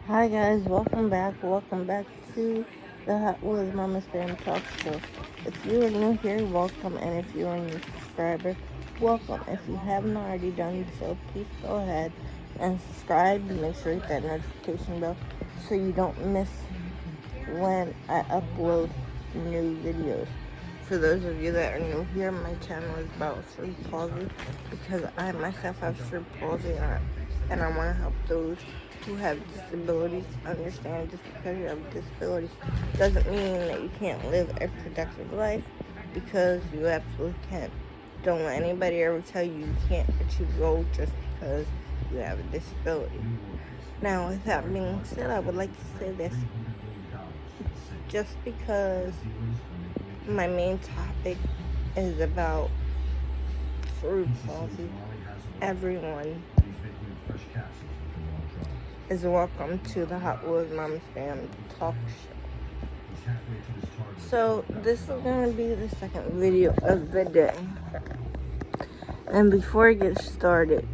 Hi guys, welcome back. Welcome back to the Hot Wheels Mama's Fam Talk Show. If you are new here, welcome, and if you are a new subscriber, welcome. If you haven't already done so, please go ahead and subscribe and make sure you hit that notification bell so you don't miss when I upload new videos. For those of you that are new here, my channel is about cerebral palsy because I myself have cerebral palsy and I want to help those who have disabilities understand just because you have a disability doesn't mean that you can't live a productive life, because you absolutely can. Don't let anybody ever tell you you can't achieve goals just because you have a disability. Now, with that being said, I would like to say this. Just because my main topic is about cerebral palsy, everyone is welcome to the Hot Wheels Mama's Fam Talk Show. So this is going to be the second video of the day. And before I get started,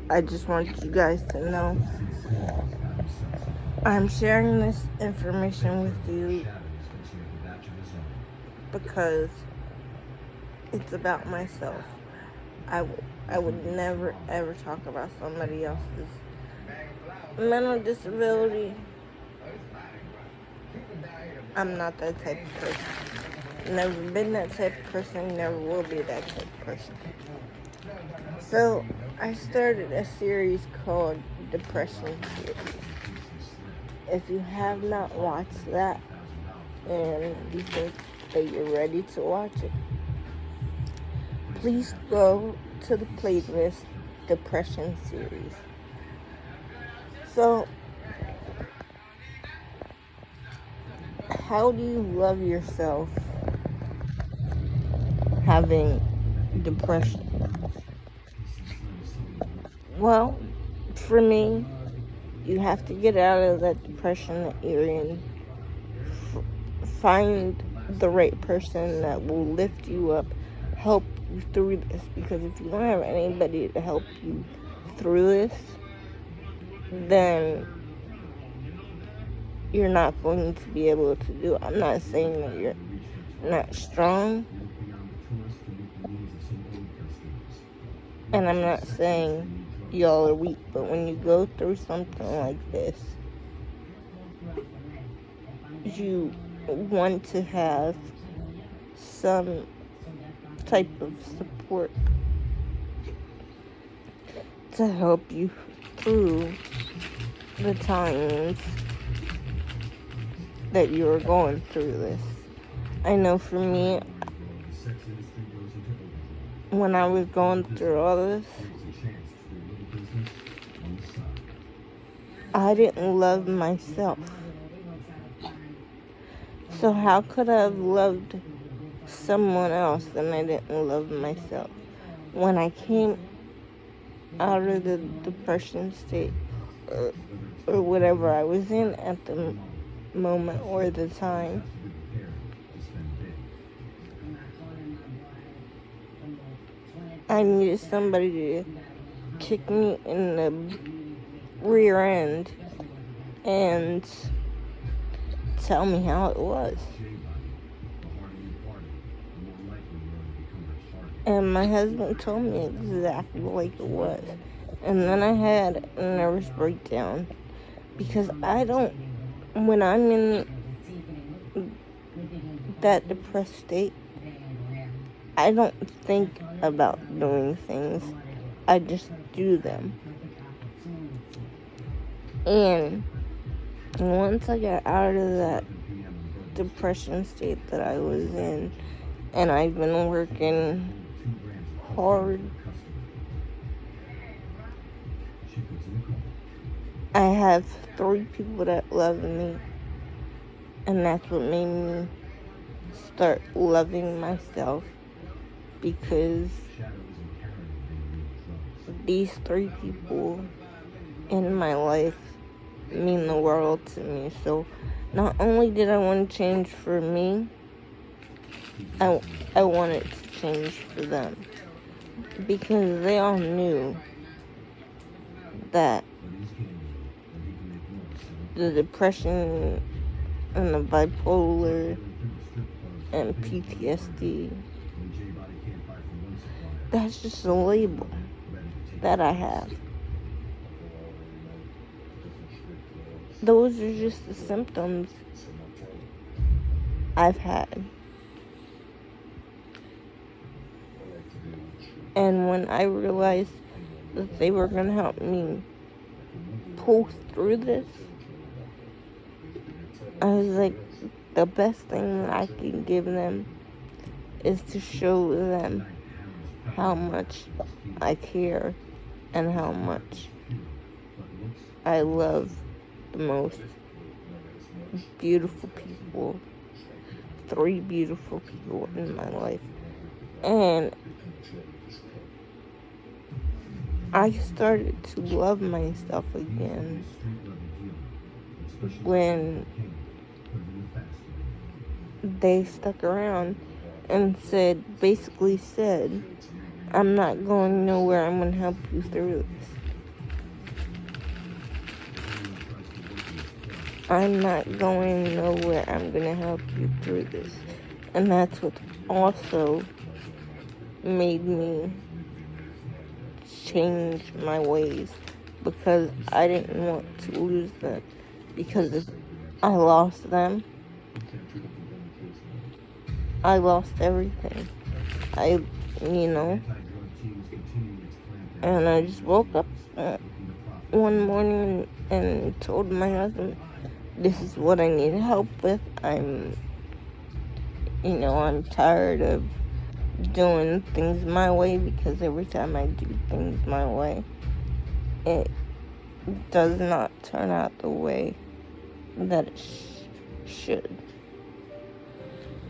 I just want you guys to know I'm sharing this information with you because it's about myself. I would never ever talk about somebody else's mental disability. I'm not that type of person. Never been that type of person, never will be that type of person. So I started a series called Depression Series. If you have not watched that and you think that you're ready to watch it, please go to the playlist Depression Series. So, how do you love yourself having depression? Well, for me, you have to get out of that depression that you're in. Find the right person that will lift you up, help you through this. Because if you don't have anybody to help you through this, then you're not going to be able to do it. I'm not saying that you're not strong, and I'm not saying y'all are weak, but when you go through something like this, you want to have some type of support to help you through the times that you're going through this. I know for me, when I was going through all this, I didn't love myself. So how could I have loved someone else and I didn't love myself? When I came out of the depression state or whatever I was in at the moment or the time, I needed somebody to kick me in the rear end and tell me how it was. And my husband told me exactly like it was. And then I had a nervous breakdown because when I'm in that depressed state, I don't think about doing things. I just do them. And once I got out of that depression state that I was in, and I've been working hard, I have 3 people that love me, and that's what made me start loving myself, because these 3 people in my life mean the world to me. So not only did I want to change for me, I wanted to change for them, because they all knew that the depression and the bipolar and PTSD. That's just a label that I have. Those are just the symptoms I've had. And when I realized that they were going to help me pull through this, I was like, the best thing that I can give them is to show them how much I care and how much I love the most beautiful people, 3 beautiful people in my life. And I started to love myself again when they stuck around and basically said, I'm not going nowhere, I'm going to help you through this. I'm not going nowhere, I'm going to help you through this. And that's what also made me change my ways, because I didn't want to lose them, because if I lost them, I lost everything. And I just woke up one morning and told my husband, this is what I need help with. I'm tired of doing things my way, because every time I do things my way, it does not turn out the way that it should.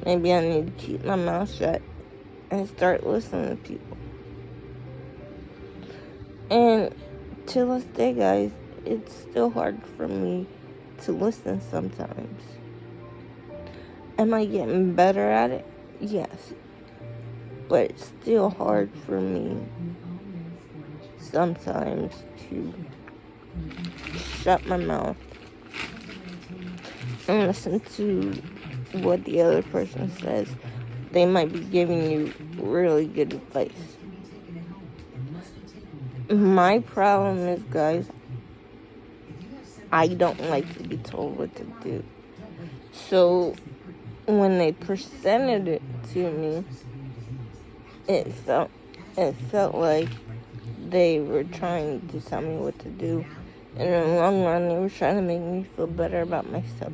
Maybe I need to keep my mouth shut and start listening to people. And to this day, guys, it's still hard for me to listen sometimes. Am I getting better at it? Yes. But it's still hard for me sometimes to shut my mouth and listen to what the other person says. They might be giving you really good advice. My problem is, guys, I don't like to be told what to do. So when they presented it to me, it felt like they were trying to tell me what to do. And in the long run, they were trying to make me feel better about myself.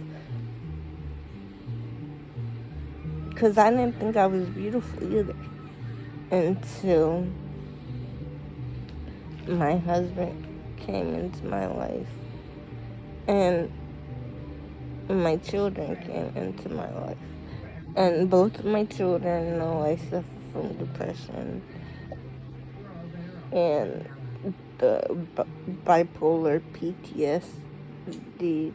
Because I didn't think I was beautiful either, until my husband came into my life and my children came into my life. And both of my children know I suffer from depression and the bipolar, PTSD,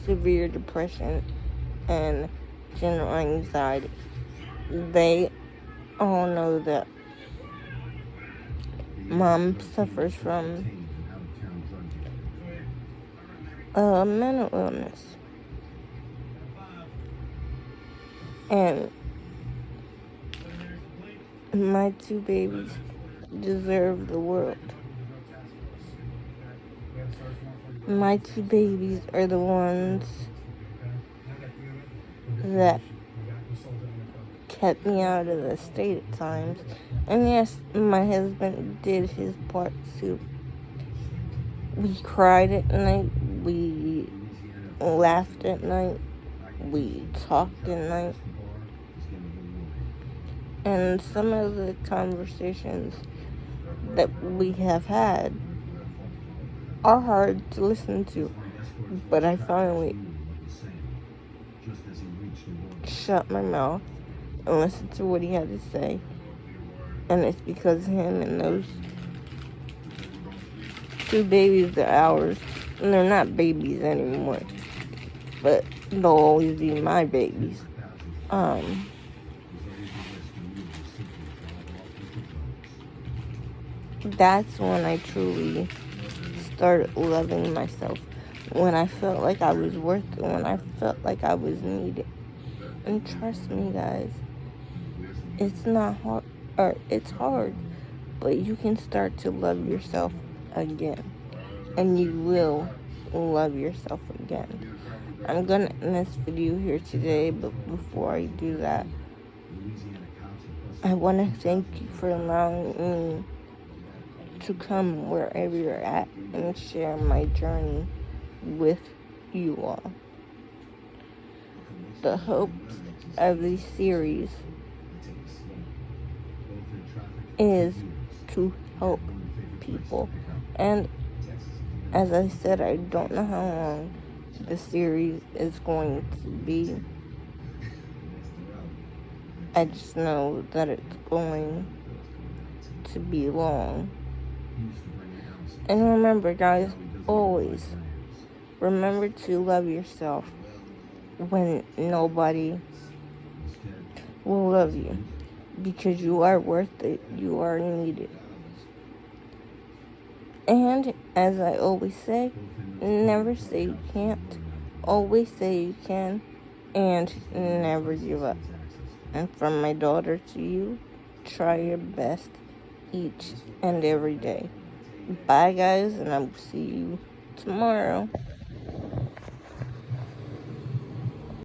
severe depression, and general anxiety. They all know that Mom suffers from mental illness. And my 2 babies deserve the world. My 2 babies are the ones that kept me out of the state at times. And yes, my husband did his part too. We cried at night, we laughed at night, we talked at night. And some of the conversations that we have had are hard to listen to. But I finally shut my mouth and listened to what he had to say. And it's because him and those 2 babies are ours. And they're not babies anymore, but they'll always be my babies. That's when I truly started loving myself, when I felt like I was worth it, when I felt like I was needed. And trust me, guys, it's not hard, or it's hard, but you can start to love yourself again. And you will love yourself again. I'm gonna end this video here today, but before I do that, I want to thank you for allowing me to come wherever you're at and share my journey with you all. The hopes of this series is to help people. And as I said, I don't know how long the series is going to be. I just know that it's going to be long. And remember, guys, always remember to love yourself when nobody will love you, because you are worth it. You are needed. And as I always say, never say you can't, always say you can, and never give up. And from my daughter to you, try your best each and every day. Bye, guys, and I will see you tomorrow.